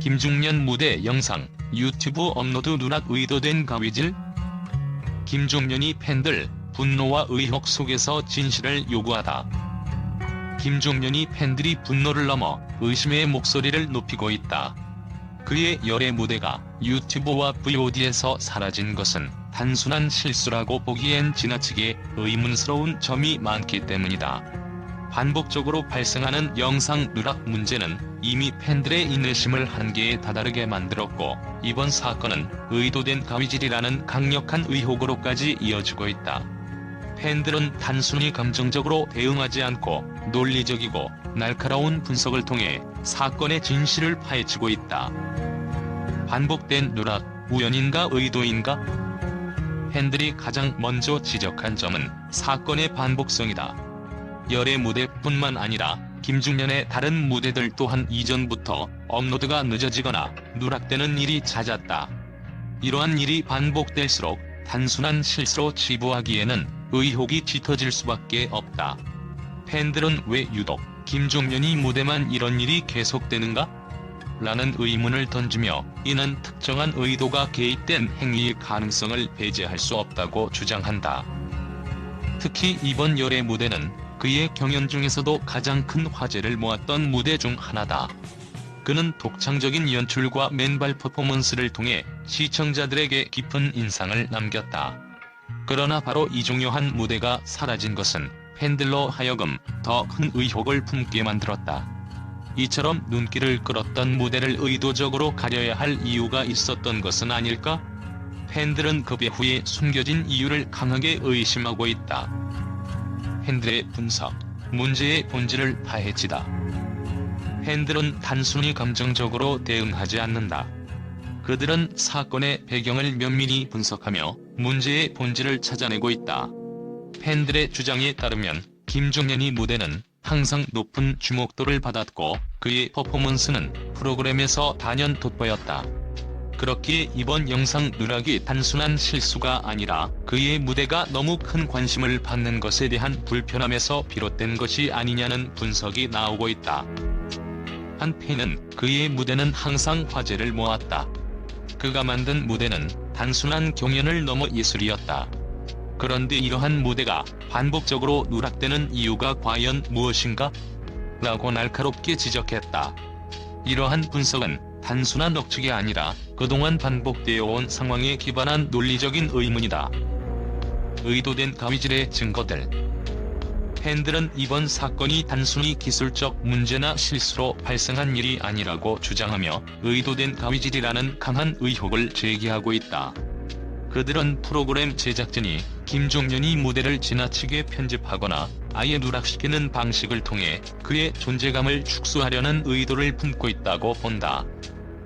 김중년 무대 영상 유튜브 업로드 누락 의도된 가위질? 김중년이 팬들 분노와 의혹 속에서 진실을 요구하다. 김중년이 팬들이 분노를 넘어 의심의 목소리를 높이고 있다. 그의 열애 무대가 유튜브와 VOD에서 사라진 것은 단순한 실수라고 보기엔 지나치게 의문스러운 점이 많기 때문이다. 반복적으로 발생하는 영상 누락 문제는 이미 팬들의 인내심을 한계에 다다르게 만들었고, 이번 사건은 의도된 가위질이라는 강력한 의혹으로까지 이어지고 있다. 팬들은 단순히 감정적으로 대응하지 않고 논리적이고 날카로운 분석을 통해 사건의 진실을 파헤치고 있다. 반복된 누락, 우연인가 의도인가? 팬들이 가장 먼저 지적한 점은 사건의 반복성이다. 열애 무대뿐만 아니라 김중년의 다른 무대들 또한 이전부터 업로드가 늦어지거나 누락되는 일이 잦았다. 이러한 일이 반복될수록 단순한 실수로 치부하기에는 의혹이 짙어질 수밖에 없다. 팬들은 왜 유독 김중년이 무대만 이런 일이 계속되는가? 라는 의문을 던지며, 이는 특정한 의도가 개입된 행위일 가능성을 배제할 수 없다고 주장한다. 특히 이번 열애 무대는 그의 경연 중에서도 가장 큰 화제를 모았던 무대 중 하나다. 그는 독창적인 연출과 맨발 퍼포먼스를 통해 시청자들에게 깊은 인상을 남겼다. 그러나 바로 이 중요한 무대가 사라진 것은 팬들로 하여금 더 큰 의혹을 품게 만들었다. 이처럼 눈길을 끌었던 무대를 의도적으로 가려야 할 이유가 있었던 것은 아닐까? 팬들은 그 배후에 숨겨진 이유를 강하게 의심하고 있다. 팬들의 분석, 문제의 본질을 파헤치다. 팬들은 단순히 감정적으로 대응하지 않는다. 그들은 사건의 배경을 면밀히 분석하며 문제의 본질을 찾아내고 있다. 팬들의 주장에 따르면 김중년이 무대는 항상 높은 주목도를 받았고, 그의 퍼포먼스는 프로그램에서 단연 돋보였다. 그렇기에 이번 영상 누락이 단순한 실수가 아니라 그의 무대가 너무 큰 관심을 받는 것에 대한 불편함에서 비롯된 것이 아니냐는 분석이 나오고 있다. 한 팬은 그의 무대는 항상 화제를 모았다. 그가 만든 무대는 단순한 경연을 넘어 예술이었다. 그런데 이러한 무대가 반복적으로 누락되는 이유가 과연 무엇인가? 라고 날카롭게 지적했다. 이러한 분석은 단순한 억측이 아니라 그동안 반복되어 온 상황에 기반한 논리적인 의문이다. 의도된 가위질의 증거들. 팬들은 이번 사건이 단순히 기술적 문제나 실수로 발생한 일이 아니라고 주장하며 의도된 가위질이라는 강한 의혹을 제기하고 있다. 그들은 프로그램 제작진이 김중년이 무대를 지나치게 편집하거나 아예 누락시키는 방식을 통해 그의 존재감을 축소하려는 의도를 품고 있다고 본다.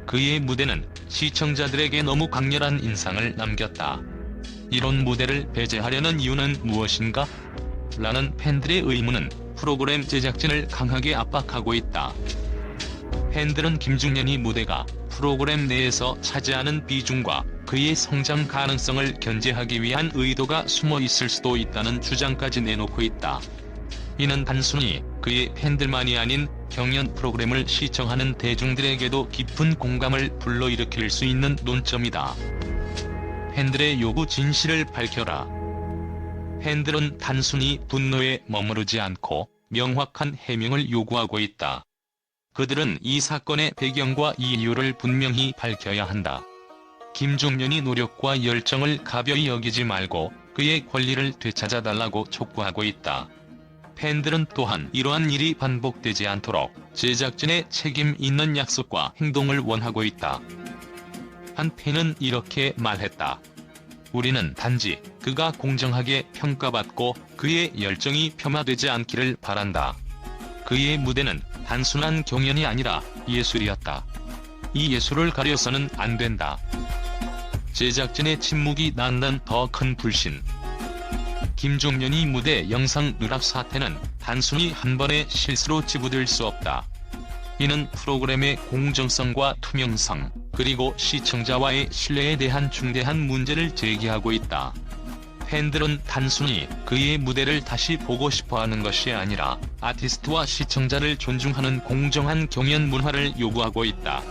그의 무대는 시청자들에게 너무 강렬한 인상을 남겼다. 이런 무대를 배제하려는 이유는 무엇인가? 라는 팬들의 의문은 프로그램 제작진을 강하게 압박하고 있다. 팬들은 김중년이 무대가 프로그램 내에서 차지하는 비중과 그의 성장 가능성을 견제하기 위한 의도가 숨어 있을 수도 있다는 주장까지 내놓고 있다. 이는 단순히 그의 팬들만이 아닌 경연 프로그램을 시청하는 대중들에게도 깊은 공감을 불러일으킬 수 있는 논점이다. 팬들의 요구 진실을 밝혀라. 팬들은 단순히 분노에 머무르지 않고 명확한 해명을 요구하고 있다. 그들은 이 사건의 배경과 이유를 분명히 밝혀야 한다. 김중년이 노력과 열정을 가벼이 여기지 말고 그의 권리를 되찾아달라고 촉구하고 있다. 팬들은 또한 이러한 일이 반복되지 않도록 제작진의 책임 있는 약속과 행동을 원하고 있다. 한 팬은 이렇게 말했다. 우리는 단지 그가 공정하게 평가받고 그의 열정이 폄하되지 않기를 바란다. 그의 무대는 단순한 경연이 아니라 예술이었다. 이 예술을 가려서는 안 된다. 제작진의 침묵이 낳는 더 큰 불신. 김중년이 무대 영상 누락 사태는 단순히 한 번의 실수로 치부될 수 없다. 이는 프로그램의 공정성과 투명성, 그리고 시청자와의 신뢰에 대한 중대한 문제를 제기하고 있다. 팬들은 단순히 그의 무대를 다시 보고 싶어하는 것이 아니라 아티스트와 시청자를 존중하는 공정한 경연 문화를 요구하고 있다.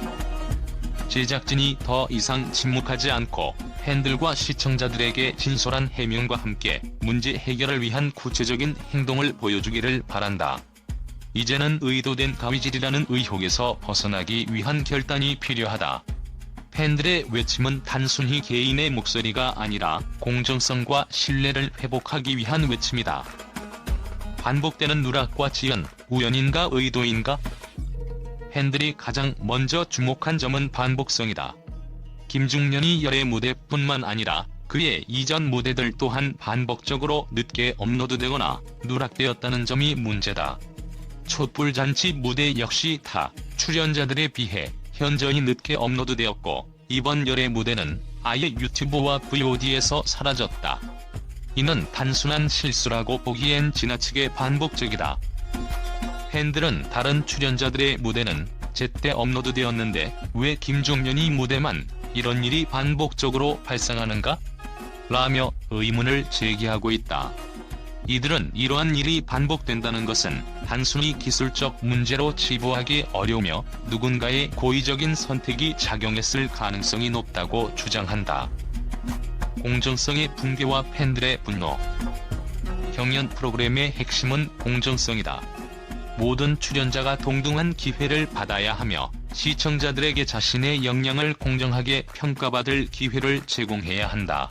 제작진이 더 이상 침묵하지 않고 팬들과 시청자들에게 진솔한 해명과 함께 문제 해결을 위한 구체적인 행동을 보여주기를 바란다. 이제는 의도된 가위질이라는 의혹에서 벗어나기 위한 결단이 필요하다. 팬들의 외침은 단순히 개인의 목소리가 아니라 공정성과 신뢰를 회복하기 위한 외침이다. 반복되는 누락과 지연, 우연인가 의도인가? 팬들이 가장 먼저 주목한 점은 반복성이다. 김중년이 열애 무대뿐만 아니라 그의 이전 무대들 또한 반복적으로 늦게 업로드되거나 누락되었다는 점이 문제다. 촛불잔치 무대 역시 타 출연자들에 비해 현저히 늦게 업로드되었고 이번 열애 무대는 아예 유튜브와 VOD에서 사라졌다. 이는 단순한 실수라고 보기엔 지나치게 반복적이다. 팬들은 다른 출연자들의 무대는 제때 업로드되었는데 왜 김종현이 무대만 이런 일이 반복적으로 발생하는가? 라며 의문을 제기하고 있다. 이들은 이러한 일이 반복된다는 것은 단순히 기술적 문제로 치부하기 어려우며 누군가의 고의적인 선택이 작용했을 가능성이 높다고 주장한다. 공정성의 붕괴와 팬들의 분노. 경연 프로그램의 핵심은 공정성이다. 모든 출연자가 동등한 기회를 받아야 하며 시청자들에게 자신의 역량을 공정하게 평가받을 기회를 제공해야 한다.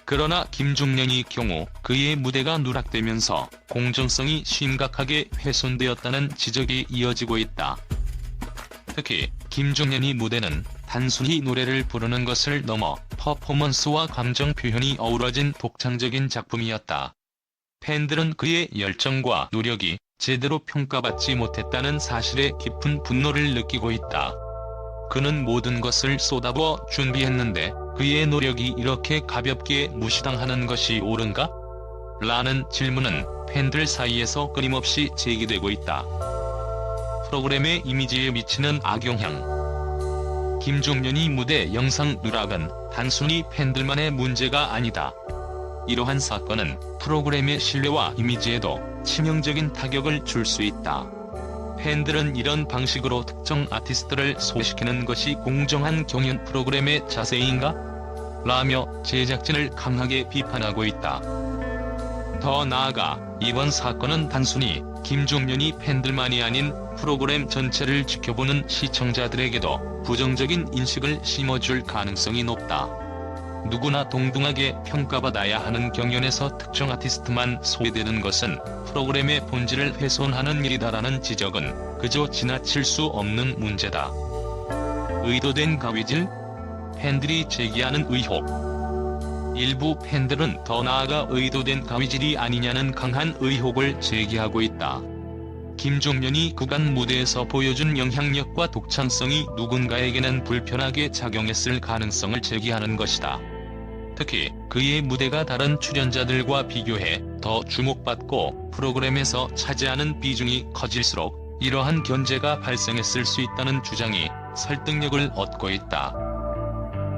그러나 김중년의 경우 그의 무대가 누락되면서 공정성이 심각하게 훼손되었다는 지적이 이어지고 있다. 특히 김중년의 무대는 단순히 노래를 부르는 것을 넘어 퍼포먼스와 감정 표현이 어우러진 독창적인 작품이었다. 팬들은 그의 열정과 노력이 제대로 평가받지 못했다는 사실에 깊은 분노를 느끼고 있다. 그는 모든 것을 쏟아부어 준비했는데 그의 노력이 이렇게 가볍게 무시당하는 것이 옳은가? 라는 질문은 팬들 사이에서 끊임없이 제기되고 있다. 프로그램의 이미지에 미치는 악영향. 김종년의 무대 영상 누락은 단순히 팬들만의 문제가 아니다. 이러한 사건은 프로그램의 신뢰와 이미지에도 치명적인 타격을 줄 수 있다. 팬들은 이런 방식으로 특정 아티스트를 소외시키는 것이 공정한 경연 프로그램의 자세인가? 라며 제작진을 강하게 비판하고 있다. 더 나아가 이번 사건은 단순히 김종년이 팬들만이 아닌 프로그램 전체를 지켜보는 시청자들에게도 부정적인 인식을 심어줄 가능성이 높다. 누구나 동등하게 평가받아야 하는 경연에서 특정 아티스트만 소외되는 것은 프로그램의 본질을 훼손하는 일이다라는 지적은 그저 지나칠 수 없는 문제다. 의도된 가위질? 팬들이 제기하는 의혹. 일부 팬들은 더 나아가 의도된 가위질이 아니냐는 강한 의혹을 제기하고 있다. 김종년이 그간 무대에서 보여준 영향력과 독창성이 누군가에게는 불편하게 작용했을 가능성을 제기하는 것이다. 특히 그의 무대가 다른 출연자들과 비교해 더 주목받고 프로그램에서 차지하는 비중이 커질수록 이러한 견제가 발생했을 수 있다는 주장이 설득력을 얻고 있다.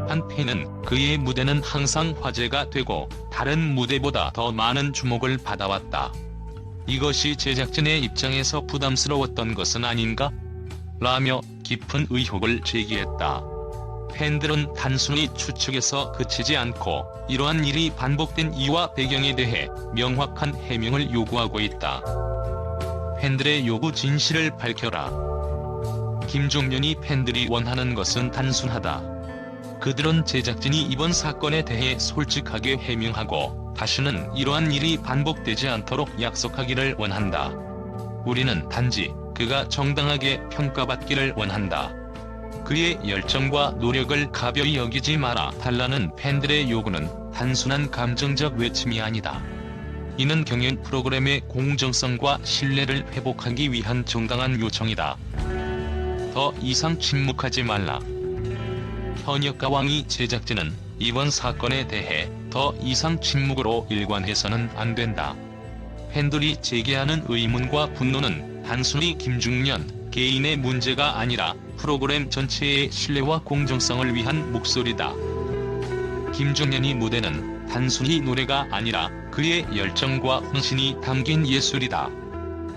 한 팬은 그의 무대는 항상 화제가 되고 다른 무대보다 더 많은 주목을 받아왔다. 이것이 제작진의 입장에서 부담스러웠던 것은 아닌가? 라며 깊은 의혹을 제기했다. 팬들은 단순히 추측에서 그치지 않고 이러한 일이 반복된 이유와 배경에 대해 명확한 해명을 요구하고 있다. 팬들의 요구 진실을 밝혀라. 김종년이 팬들이 원하는 것은 단순하다. 그들은 제작진이 이번 사건에 대해 솔직하게 해명하고 다시는 이러한 일이 반복되지 않도록 약속하기를 원한다. 우리는 단지 그가 정당하게 평가받기를 원한다. 그의 열정과 노력을 가벼이 여기지 마라 달라는 팬들의 요구는 단순한 감정적 외침이 아니다. 이는 경연 프로그램의 공정성과 신뢰를 회복하기 위한 정당한 요청이다. 더 이상 침묵하지 말라. 현역가왕이 제작진은 이번 사건에 대해 더 이상 침묵으로 일관해서는 안 된다. 팬들이 제기하는 의문과 분노는 단순히 김중년 개인의 문제가 아니라 프로그램 전체의 신뢰와 공정성을 위한 목소리다. 김중년의 무대는 단순히 노래가 아니라 그의 열정과 헌신이 담긴 예술이다.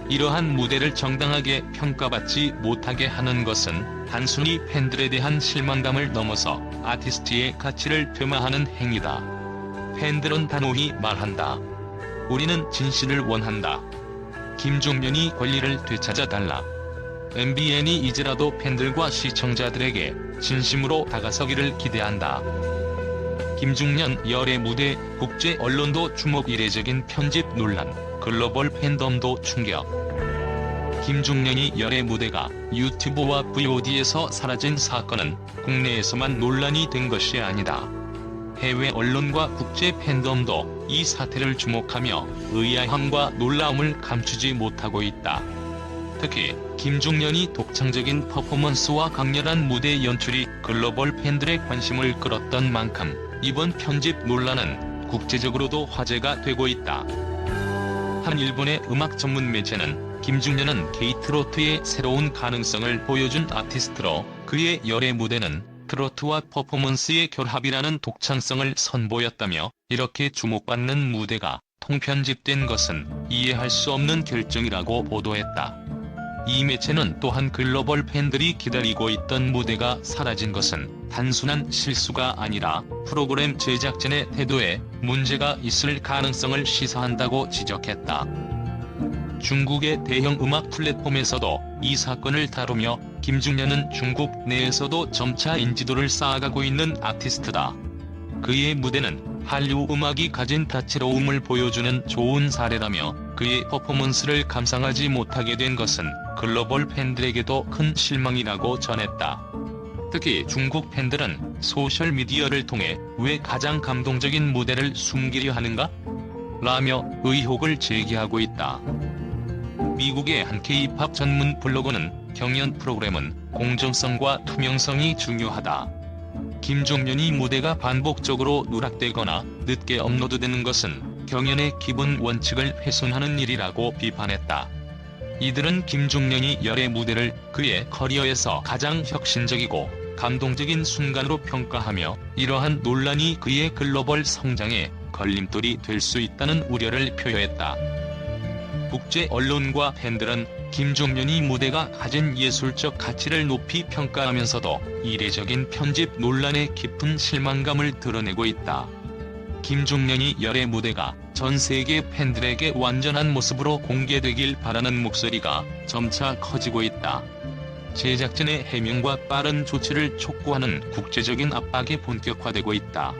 이러한 무대를 정당하게 평가받지 못하게 하는 것은 단순히 팬들에 대한 실망감을 넘어서 아티스트의 가치를 폄하하는 행위다. 팬들은 단호히 말한다. 우리는 진실을 원한다. 김종면이 권리를 되찾아달라. MBN이 이제라도 팬들과 시청자들에게 진심으로 다가서기를 기대한다. 김중년 열애 무대, 국제 언론도 주목. 이례적인 편집 논란, 글로벌 팬덤도 충격. 김중년이 열애 무대가 유튜브와 VOD에서 사라진 사건은 국내에서만 논란이 된 것이 아니다. 해외 언론과 국제 팬덤도 이 사태를 주목하며 의아함과 놀라움을 감추지 못하고 있다. 특히 김중년이 독창적인 퍼포먼스와 강렬한 무대 연출이 글로벌 팬들의 관심을 끌었던 만큼 이번 편집 논란은 국제적으로도 화제가 되고 있다. 한 일본의 음악 전문 매체는 김중년은 K-트로트의 새로운 가능성을 보여준 아티스트로 그의 열애 무대는 트로트와 퍼포먼스의 결합이라는 독창성을 선보였다며, 이렇게 주목받는 무대가 통편집된 것은 이해할 수 없는 결정이라고 보도했다. 이 매체는 또한 글로벌 팬들이 기다리고 있던 무대가 사라진 것은 단순한 실수가 아니라 프로그램 제작진의 태도에 문제가 있을 가능성을 시사한다고 지적했다. 중국의 대형 음악 플랫폼에서도 이 사건을 다루며 김중년은 중국 내에서도 점차 인지도를 쌓아가고 있는 아티스트다. 그의 무대는 한류 음악이 가진 다채로움을 보여주는 좋은 사례라며 그의 퍼포먼스를 감상하지 못하게 된 것은 글로벌 팬들에게도 큰 실망이라고 전했다. 특히 중국 팬들은 소셜미디어를 통해 왜 가장 감동적인 무대를 숨기려 하는가? 라며 의혹을 제기하고 있다. 미국의 한 K-팝 전문 블로그는 경연 프로그램은 공정성과 투명성이 중요하다. 김종면이 무대가 반복적으로 누락되거나 늦게 업로드되는 것은 경연의 기본 원칙을 훼손하는 일이라고 비판했다. 이들은 김종면이 열애 무대를 그의 커리어에서 가장 혁신적이고 감동적인 순간으로 평가하며 이러한 논란이 그의 글로벌 성장에 걸림돌이 될 수 있다는 우려를 표했다. 국제 언론과 팬들은 김종면이 무대가 가진 예술적 가치를 높이 평가하면서도 이례적인 편집 논란에 깊은 실망감을 드러내고 있다. 김종면이 열애 무대가 전 세계 팬들에게 완전한 모습으로 공개되길 바라는 목소리가 점차 커지고 있다. 제작진의 해명과 빠른 조치를 촉구하는 국제적인 압박이 본격화되고 있다.